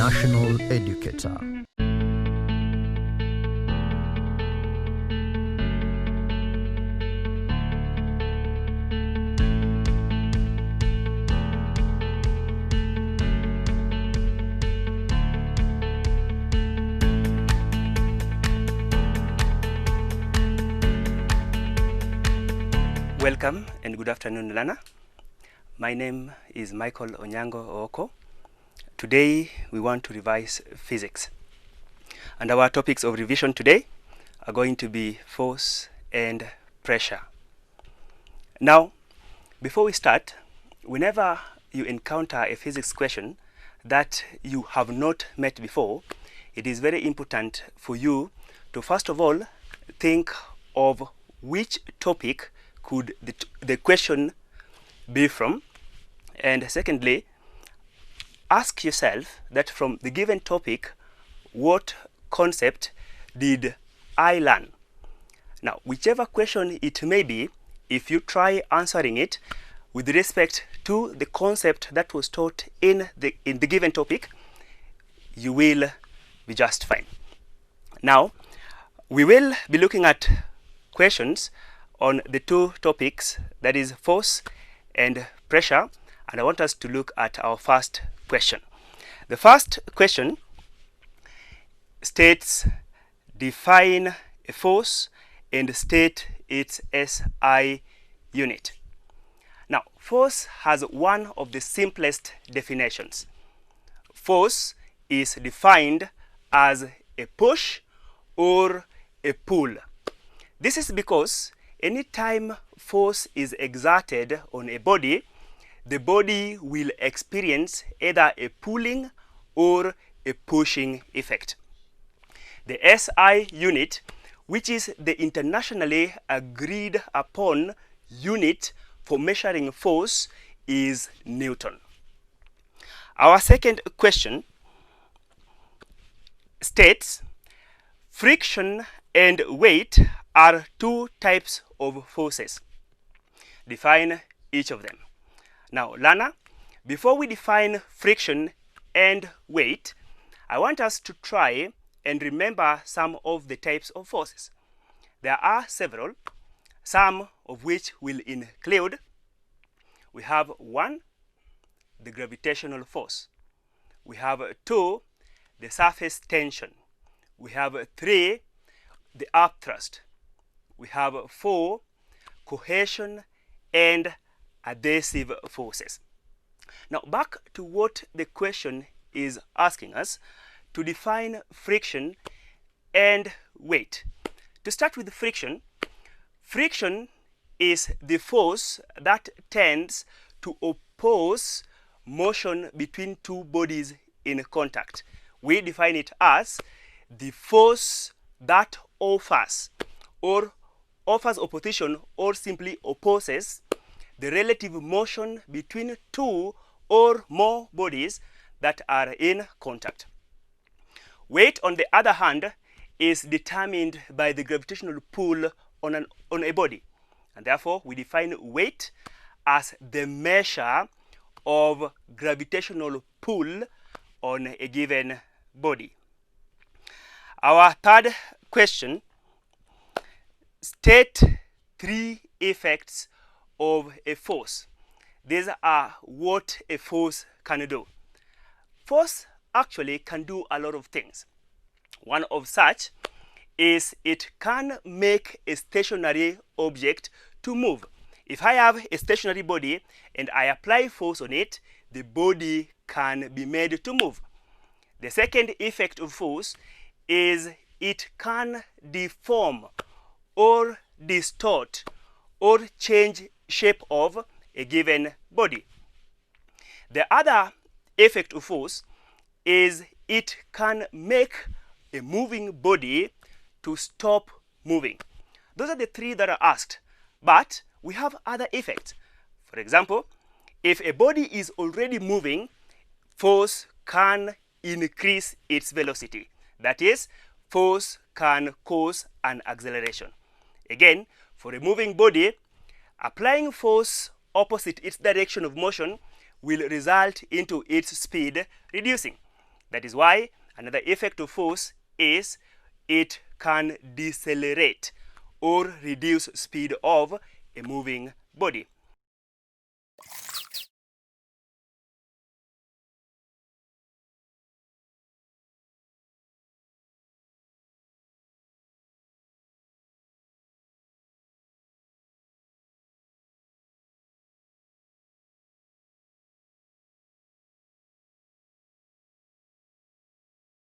international educator. Welcome and good afternoon, Lana. My name is Michael Onyango Ooko. Today we want to revise physics. And our topics of revision today are going to be force and pressure. Now, before we start, whenever you encounter a physics question that you have not met before, it is very important for you to first of all think of which topic could the question be from, and secondly, ask yourself that from the given topic, what concept did I learn? Now, whichever question it may be, if you try answering it with respect to the concept that was taught in the given topic, you will be just fine. Now, we will be looking at questions on the two topics, that is force and pressure, and I want us to look at our first question. The first question states, define a force and state its SI unit. Now, force has one of the simplest definitions. Force is defined as a push or a pull. This is because anytime force is exerted on a body, the body will experience either a pulling or a pushing effect. The SI unit, which is the internationally agreed upon unit for measuring force, is Newton. Our second question states, friction and weight are two types of forces. Define each of them. Now, Lana, before we define friction and weight, I want us to try and remember some of the types of forces. There are several, some of which will include, we have 1, the gravitational force. We have 2, the surface tension. We have 3, the upthrust. We have 4, cohesion and adhesive forces. Now, back to what the question is asking us, to define friction and weight. To start with friction, friction is the force that tends to oppose motion between two bodies in contact. We define it as the force that offers opposition or simply opposes the relative motion between two or more bodies that are in contact. Weight, on the other hand, is determined by the gravitational pull on a body, and therefore we define weight as the measure of gravitational pull on a given body. Our third question, state 3 effects of a force. These are what a force can do. Force actually can do a lot of things. One of such is it can make a stationary object to move. If I have a stationary body and I apply force on it, the body can be made to move. The second effect of force is it can deform or distort or change shape of a given body. The other effect of force is it can make a moving body to stop moving. Those are the 3 that are asked, but we have other effects. For example, if a body is already moving, force can increase its velocity. That is, force can cause an acceleration. Again, for a moving body, applying force opposite its direction of motion will result into its speed reducing. That is why another effect of force is it can decelerate or reduce speed of a moving body.